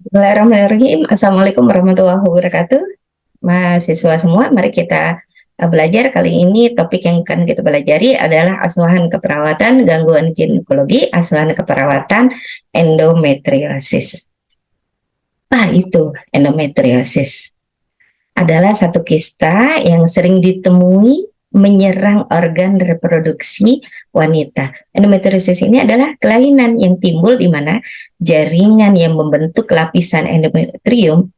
Bismillahirrahmanirrahim. Assalamualaikum warahmatullahi wabarakatuh. Mahasiswa semua, mari kita belajar. Kali ini topik yang akan kita pelajari adalah asuhan keperawatan gangguan ginekologi, asuhan keperawatan endometriosis. Apa itu endometriosis? Adalah satu kista yang sering ditemui menyerang organ reproduksi wanita. Endometriosis ini adalah kelainan yang timbul di mana jaringan yang membentuk lapisan endometrium,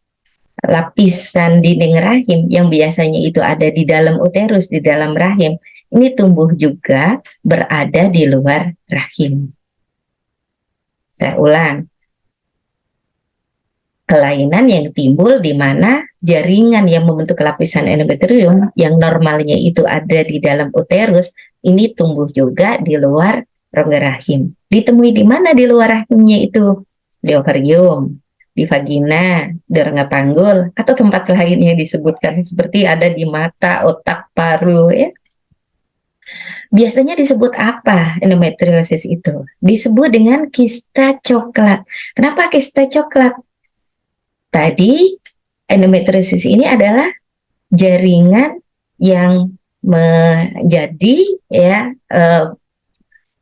lapisan dinding rahim yang biasanya itu ada di dalam uterus, di dalam rahim, ini tumbuh juga berada di luar rahim. Saya ulang, kelainan yang timbul di mana jaringan yang membentuk lapisan endometrium yang normalnya itu ada di dalam uterus, ini tumbuh juga di luar rongga rahim. Ditemui di mana di luar rahimnya itu? Di ovarium, di vagina, di rongga panggul, atau tempat lain yang disebutkan seperti ada di mata, otak, paru, ya. Biasanya disebut apa endometriosis itu? Disebut dengan kista coklat. Kenapa kista coklat? Tadi endometriosis ini adalah jaringan yang menjadi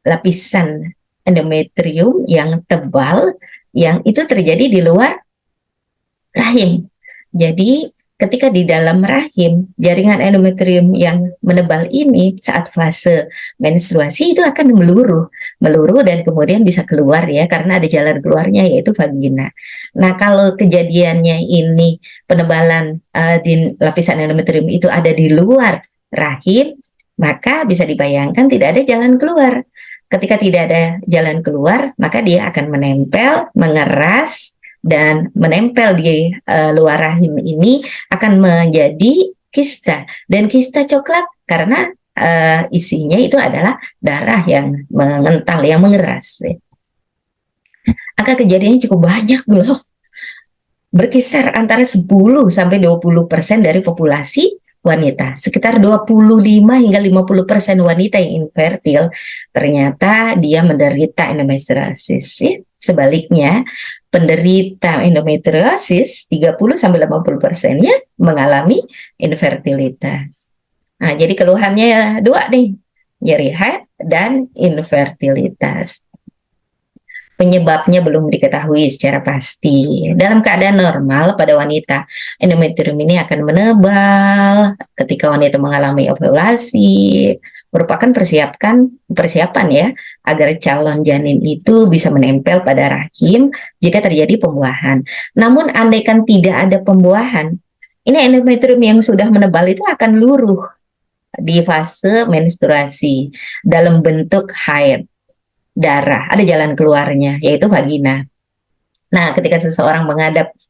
lapisan endometrium yang tebal yang itu terjadi di luar rahim. Jadi ketika di dalam rahim, jaringan endometrium yang menebal ini saat fase menstruasi itu akan meluruh dan kemudian bisa keluar ya, karena ada jalan keluarnya yaitu vagina. Nah, kalau kejadiannya ini penebalan di lapisan endometrium itu ada di luar rahim, maka bisa dibayangkan tidak ada jalan keluar. Ketika tidak ada jalan keluar, maka dia akan menempel, mengeras, dan menempel di luar rahim ini akan menjadi kista, dan kista coklat karena isinya itu adalah darah yang mengental, yang mengeras. Angka kejadiannya cukup banyak loh, berkisar antara 10-20% dari populasi wanita. Sekitar 25-50% wanita yang infertil ternyata dia menderita endometriosis ya. Sebaliknya, penderita endometriosis 30-50%-nya mengalami infertilitas. Nah, jadi keluhannya dua nih, nyeri haid dan infertilitas. Penyebabnya belum diketahui secara pasti. Dalam keadaan normal pada wanita, endometrium ini akan menebal ketika wanita mengalami ovulasi, merupakan persiapan ya agar calon janin itu bisa menempel pada rahim jika terjadi pembuahan. Namun andaikan tidak ada pembuahan, ini endometrium yang sudah menebal itu akan luruh di fase menstruasi dalam bentuk haid. Darah, ada jalan keluarnya, yaitu vagina. Nah, ketika seseorang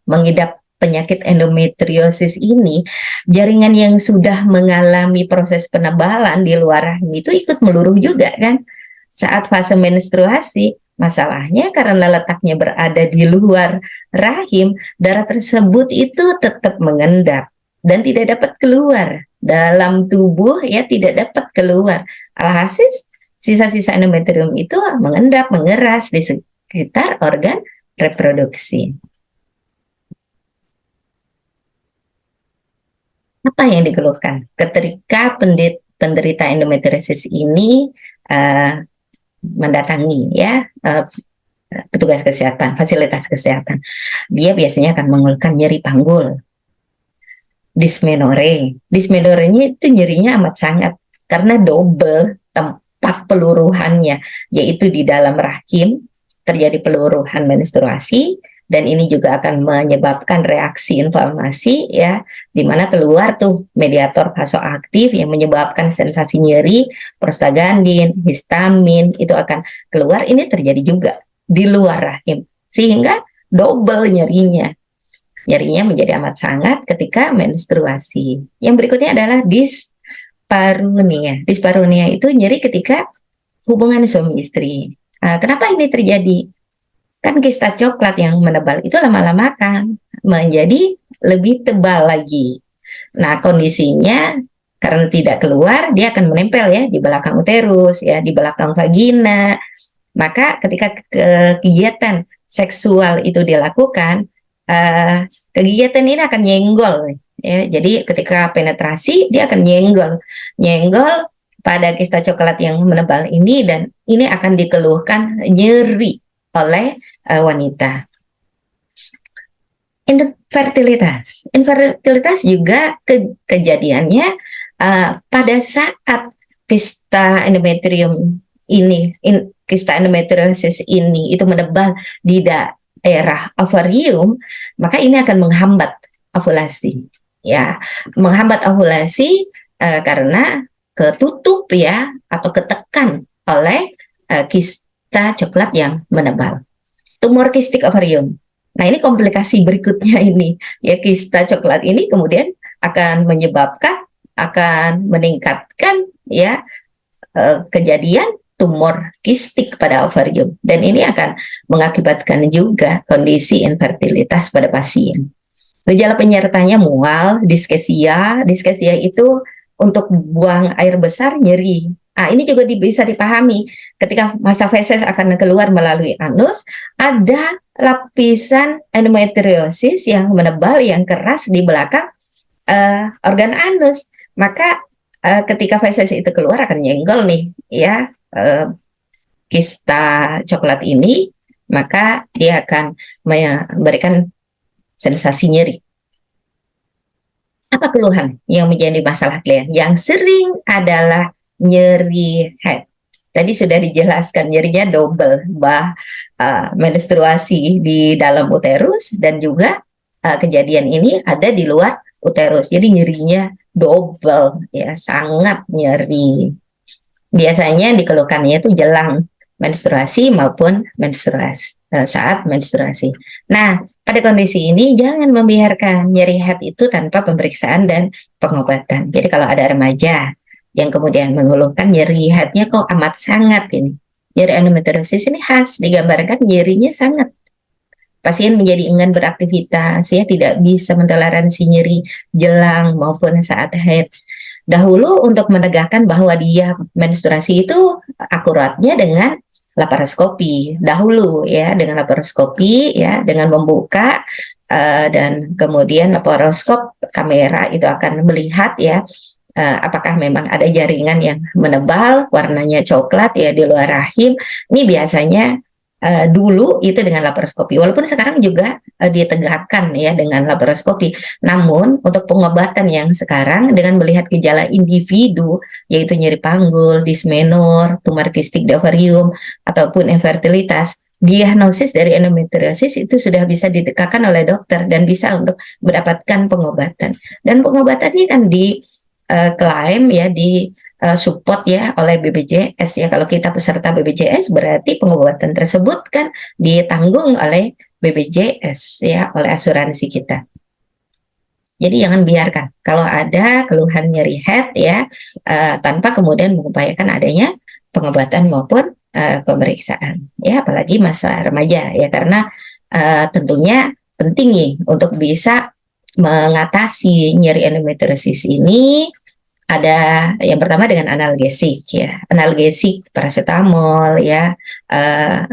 mengidap penyakit endometriosis ini, jaringan yang sudah mengalami proses penebalan di luar rahim itu ikut meluruh juga kan. Saat fase menstruasi, masalahnya karena letaknya berada di luar rahim, darah tersebut itu tetap mengendap dan tidak dapat keluar dalam tubuh ya, tidak dapat keluar. Alhasil sisa-sisa endometrium itu mengendap, mengeras di sekitar organ reproduksi. Apa yang dikeluhkan? Ketika penderita endometriosis ini mendatangi ya petugas kesehatan, fasilitas kesehatan, dia biasanya akan mengeluhkan nyeri panggul, dismenore. Dismenorenya itu nyerinya amat sangat karena double tempat peluruhannya, yaitu di dalam rahim terjadi peluruhan menstruasi, dan ini juga akan menyebabkan reaksi inflamasi ya, di mana keluar tuh mediator vasoaktif yang menyebabkan sensasi nyeri, prostaglandin, histamin itu akan keluar. Ini terjadi juga di luar rahim sehingga double nyerinya. Nyerinya menjadi amat sangat ketika menstruasi. Yang berikutnya adalah disparunia. Disparunia itu nyeri ketika hubungan suami istri. Kenapa ini terjadi? Kan kista coklat yang menebal itu lama-lama akan menjadi lebih tebal lagi. Nah, kondisinya karena tidak keluar, dia akan menempel ya di belakang uterus, ya di belakang vagina. Maka ketika kegiatan seksual itu dilakukan, kegiatan ini akan nyenggol, ya. Jadi ketika penetrasi dia akan nyenggol pada kista coklat yang menebal ini, dan ini akan dikeluhkan nyeri oleh wanita. Infertilitas juga kejadiannya pada saat kista endometrium ini, kista endometriosis ini itu menebal di daerah ovarium, maka ini akan menghambat ovulasi, ya, menghambat ovulasi karena ketutup, ya, atau ketekan oleh kista coklat yang menebal. Tumor kistik ovarium. Nah, ini komplikasi berikutnya ini, ya, kista coklat ini kemudian akan meningkatkan, ya, kejadian tumor kistik pada ovarium, dan ini akan mengakibatkan juga kondisi infertilitas pada pasien. Gejala penyertanya mual, diskesia itu untuk buang air besar, nyeri. Ini juga bisa dipahami ketika masa feses akan keluar melalui anus, ada lapisan endometriosis yang menebal, yang keras di belakang organ anus. Maka ketika feses itu keluar akan nyenggol nih, ya, kista coklat ini, maka dia akan memberikan sensasi nyeri. Apa keluhan yang menjadi masalah klien? Yang sering adalah nyeri head. Tadi sudah dijelaskan, nyerinya double, menstruasi di dalam uterus, dan juga kejadian ini ada di luar uterus. Jadi nyerinya double, ya, sangat nyeri. Biasanya dikeluhkannya itu jelang menstruasi maupun saat menstruasi. Nah, pada kondisi ini jangan membiarkan nyeri head itu tanpa pemeriksaan dan pengobatan. Jadi kalau ada remaja yang kemudian mengeluhkan nyeri headnya kok amat sangat ini, nyeri endometriosis ini khas digambarkan nyerinya sangat. Pasien menjadi enggan beraktivitas, ya, tidak bisa mentoleransi nyeri jelang maupun saat haid. Dahulu untuk menegakkan bahwa dia menstruasi itu akuratnya dengan laparoskopi dahulu, ya, dengan laparoskopi, ya, dengan membuka dan kemudian laparoskop kamera itu akan melihat, ya, apakah memang ada jaringan yang menebal warnanya coklat, ya, di luar rahim. Ini biasanya dulu itu dengan laparoskopi, walaupun sekarang juga ditegakkan, ya, dengan laparoskopi. Namun untuk pengobatan yang sekarang dengan melihat gejala individu, yaitu nyeri panggul, dismenor, tumor kistik di ovarium, ataupun infertilitas, diagnosis dari endometriosis itu sudah bisa ditegakkan oleh dokter dan bisa untuk mendapatkan pengobatan. Dan pengobatannya kan diklaim, ya, di support, ya, oleh BPJS, ya. Kalau kita peserta BPJS berarti pengobatan tersebut kan ditanggung oleh BPJS, ya, oleh asuransi kita. Jadi jangan biarkan kalau ada keluhan nyeri head, ya, tanpa kemudian mengupayakan adanya pengobatan maupun pemeriksaan, ya, apalagi masa remaja, ya, karena tentunya penting nih untuk bisa mengatasi nyeri endometriosis ini. Ada yang pertama dengan analgesik, ya, analgesik paracetamol, ya,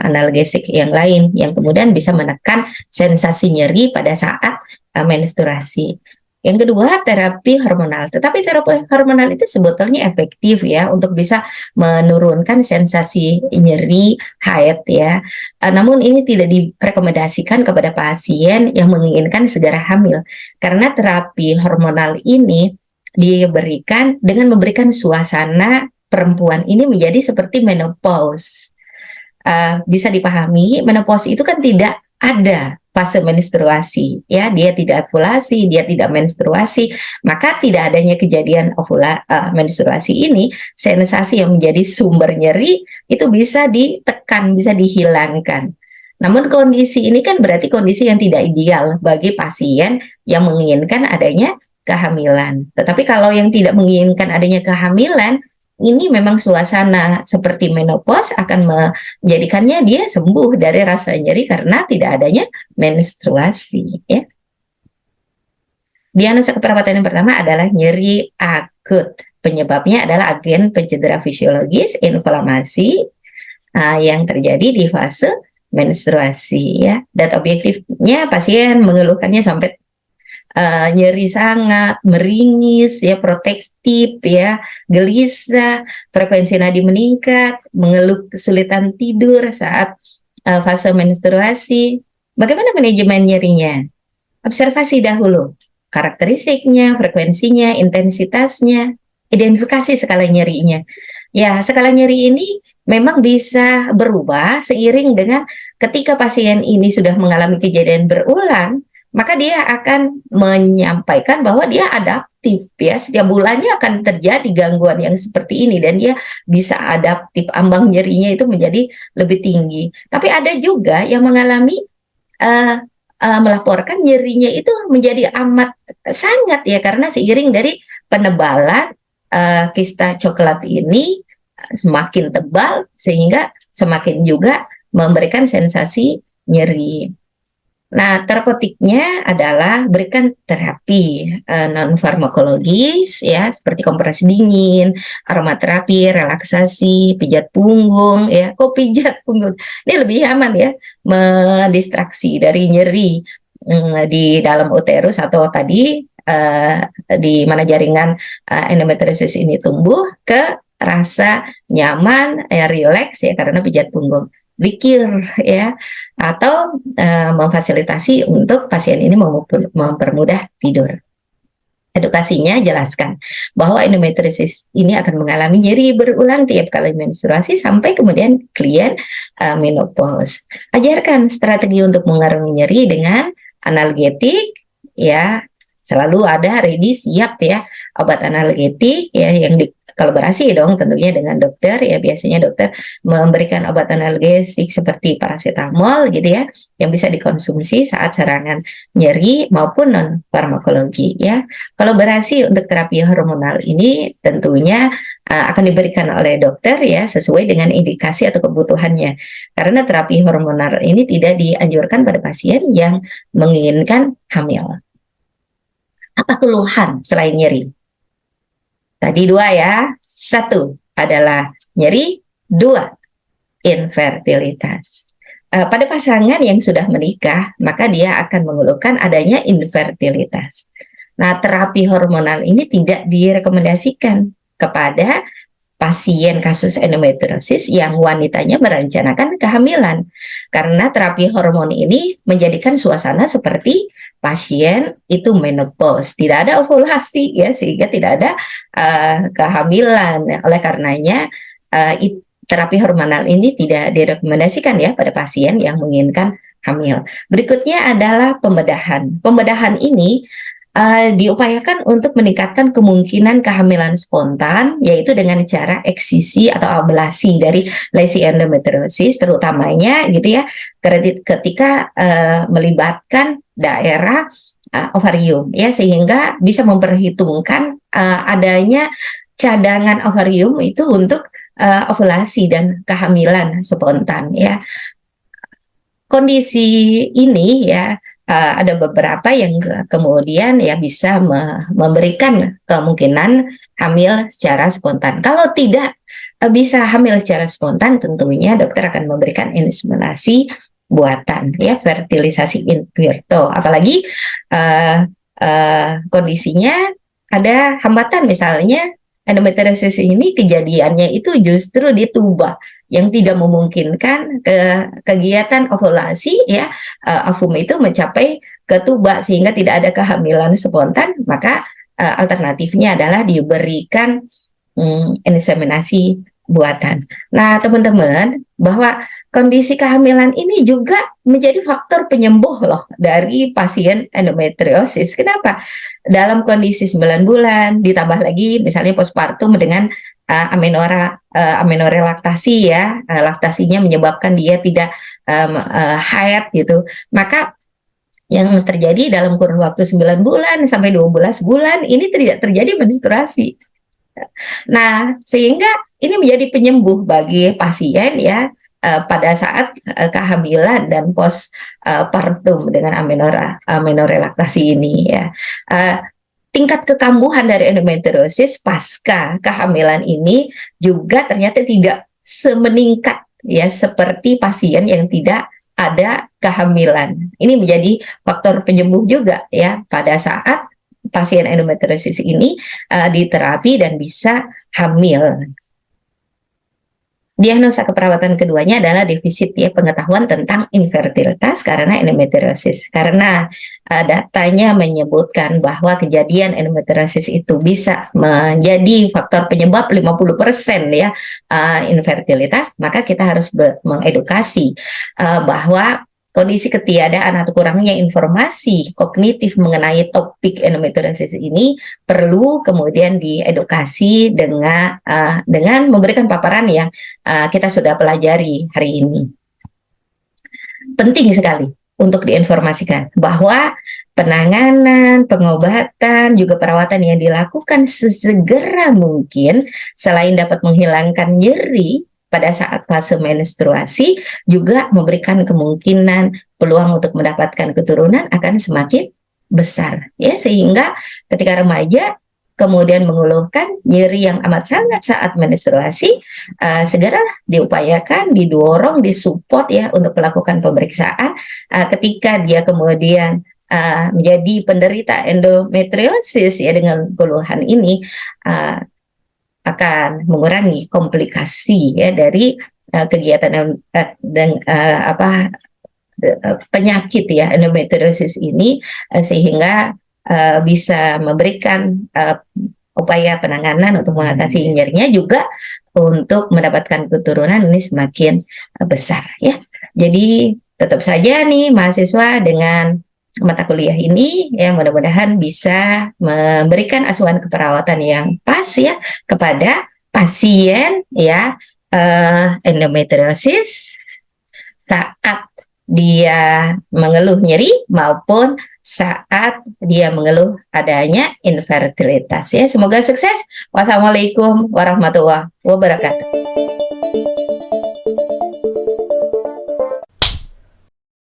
analgesik yang lain yang kemudian bisa menekan sensasi nyeri pada saat menstruasi. Yang kedua, terapi hormonal. Tetapi terapi hormonal itu sebetulnya efektif, ya, untuk bisa menurunkan sensasi nyeri haid, ya. Namun ini tidak direkomendasikan kepada pasien yang menginginkan segera hamil, karena terapi hormonal ini diberikan dengan memberikan suasana perempuan ini menjadi seperti menopause. Bisa dipahami, menopause itu kan tidak ada fase menstruasi, ya, dia tidak ovulasi, dia tidak menstruasi, maka tidak adanya kejadian menstruasi ini, sensasi yang menjadi sumber nyeri itu bisa ditekan, bisa dihilangkan. Namun kondisi ini kan berarti kondisi yang tidak ideal bagi pasien yang menginginkan adanya kehamilan. Tetapi kalau yang tidak menginginkan adanya kehamilan, ini memang suasana seperti menopause akan menjadikannya dia sembuh dari rasa nyeri karena tidak adanya menstruasi, ya. Diagnosa keperawatan yang pertama adalah nyeri akut. Penyebabnya adalah agen pencedera fisiologis, inflamasi yang terjadi di fase menstruasi ya. Dan objektifnya pasien mengeluhkannya sampai nyeri sangat, meringis, ya, protektif, ya, gelisah, frekuensi nadi meningkat, mengeluh kesulitan tidur saat fase menstruasi. Bagaimana manajemen nyerinya? Observasi dahulu karakteristiknya, frekuensinya, intensitasnya, identifikasi skala nyerinya. Ya, skala nyeri ini memang bisa berubah seiring dengan ketika pasien ini sudah mengalami kejadian berulang, maka dia akan menyampaikan bahwa dia adaptif ya, setiap bulannya akan terjadi gangguan yang seperti ini dan dia bisa adaptif, ambang nyerinya itu menjadi lebih tinggi. Tapi ada juga yang mengalami melaporkan nyerinya itu menjadi amat sangat ya, karena seiring dari penebalan kista coklat ini semakin tebal sehingga semakin juga memberikan sensasi nyeri. Nah, terapeutiknya adalah berikan terapi non farmakologis ya, seperti kompresi dingin, aromaterapi, relaksasi, pijat punggung ya. Kok pijat punggung? Ini lebih aman ya, mendistraksi dari nyeri di dalam uterus atau tadi di mana jaringan endometriosis ini tumbuh, ke rasa nyaman, rileks ya karena pijat punggung, zikir ya, atau memfasilitasi untuk pasien ini mempermudah tidur. Edukasinya jelaskan bahwa endometriosis ini akan mengalami nyeri berulang tiap kali menstruasi sampai kemudian klien menopause. Ajarkan strategi untuk mengurangi nyeri dengan analgetik ya, selalu ada ready siap ya obat analgetik ya, yang kolaborasi dong tentunya dengan dokter ya. Biasanya dokter memberikan obat analgesik seperti paracetamol gitu ya, yang bisa dikonsumsi saat serangan nyeri maupun non farmakologi ya. Kolaborasi untuk terapi hormonal ini tentunya akan diberikan oleh dokter ya, sesuai dengan indikasi atau kebutuhannya. Karena terapi hormonal ini tidak dianjurkan pada pasien yang menginginkan hamil. Apa keluhan selain nyeri? Tadi dua ya, satu adalah nyeri, dua infertilitas. Pada pasangan yang sudah menikah, maka dia akan mengeluhkan adanya infertilitas. Nah, terapi hormonal ini tidak direkomendasikan kepada pasien kasus endometriosis yang wanitanya merencanakan kehamilan, karena terapi hormon ini menjadikan suasana seperti pasien itu menopause, tidak ada ovulasi ya, sehingga tidak ada kehamilan. Oleh karenanya terapi hormonal ini tidak direkomendasikan ya pada pasien yang menginginkan hamil. Berikutnya adalah pembedahan. Pembedahan ini diupayakan untuk meningkatkan kemungkinan kehamilan spontan, yaitu dengan cara eksisi atau ablasi dari lesi endometriosis, terutamanya gitu ya, ketika melibatkan daerah ovarium ya, sehingga bisa memperhitungkan adanya cadangan ovarium itu untuk ovulasi dan kehamilan spontan ya. Kondisi ini ya, ada beberapa yang kemudian ya bisa memberikan kemungkinan hamil secara spontan. Kalau tidak bisa hamil secara spontan, tentunya dokter akan memberikan inseminasi buatan ya, fertilisasi in vitro. Apalagi kondisinya ada hambatan, misalnya endometriosis ini kejadiannya itu justru di tuba yang tidak memungkinkan kegiatan ovulasi ya, ovum itu mencapai ke tuba sehingga tidak ada kehamilan spontan, maka alternatifnya adalah diberikan inseminasi buatan. Nah, teman-teman, bahwa kondisi kehamilan ini juga menjadi faktor penyembuh loh dari pasien endometriosis. Kenapa? Dalam kondisi 9 bulan, ditambah lagi misalnya postpartum dengan amenorelaktasi ya, laktasinya menyebabkan dia tidak haid gitu, maka yang terjadi dalam kurun waktu 9 bulan sampai 12 bulan ini tidak terjadi menstruasi. Nah, sehingga ini menjadi penyembuh bagi pasien ya pada saat kehamilan dan postpartum dengan amenorelaktasi ini ya. Tingkat kekambuhan dari endometriosis pasca kehamilan ini juga ternyata tidak semeningkat ya seperti pasien yang tidak ada kehamilan. Ini menjadi faktor penyembuh juga ya pada saat pasien endometriosis ini diterapi dan bisa hamil. Diagnosa keperawatan keduanya adalah defisit ya pengetahuan tentang infertilitas karena endometriosis. Karena datanya menyebutkan bahwa kejadian endometriosis itu bisa menjadi faktor penyebab 50% ya infertilitas, maka kita harus mengedukasi bahwa kondisi ketiadaan atau kurangnya informasi kognitif mengenai topik endometriosis ini perlu kemudian diedukasi dengan memberikan paparan yang kita sudah pelajari hari ini. Penting sekali untuk diinformasikan bahwa penanganan, pengobatan, juga perawatan yang dilakukan sesegera mungkin selain dapat menghilangkan nyeri pada saat fase menstruasi, juga memberikan kemungkinan peluang untuk mendapatkan keturunan akan semakin besar ya, sehingga ketika remaja kemudian mengeluhkan nyeri yang amat sangat saat menstruasi, segera diupayakan, didorong, disupport ya untuk melakukan pemeriksaan. Ketika dia kemudian menjadi penderita endometriosis ya dengan keluhan ini, akan mengurangi komplikasi ya dari kegiatan penyakit ya endometriosis ini, sehingga bisa memberikan upaya penanganan untuk mengatasi nyerinya, juga untuk mendapatkan keturunan ini semakin besar ya. Jadi tetap saja nih mahasiswa dengan mata kuliah ini ya mudah-mudahan bisa memberikan asuhan keperawatan yang pas ya kepada pasien ya endometriosis saat dia mengeluh nyeri maupun saat dia mengeluh adanya infertilitas ya. Semoga sukses. Wassalamualaikum warahmatullahi wabarakatuh.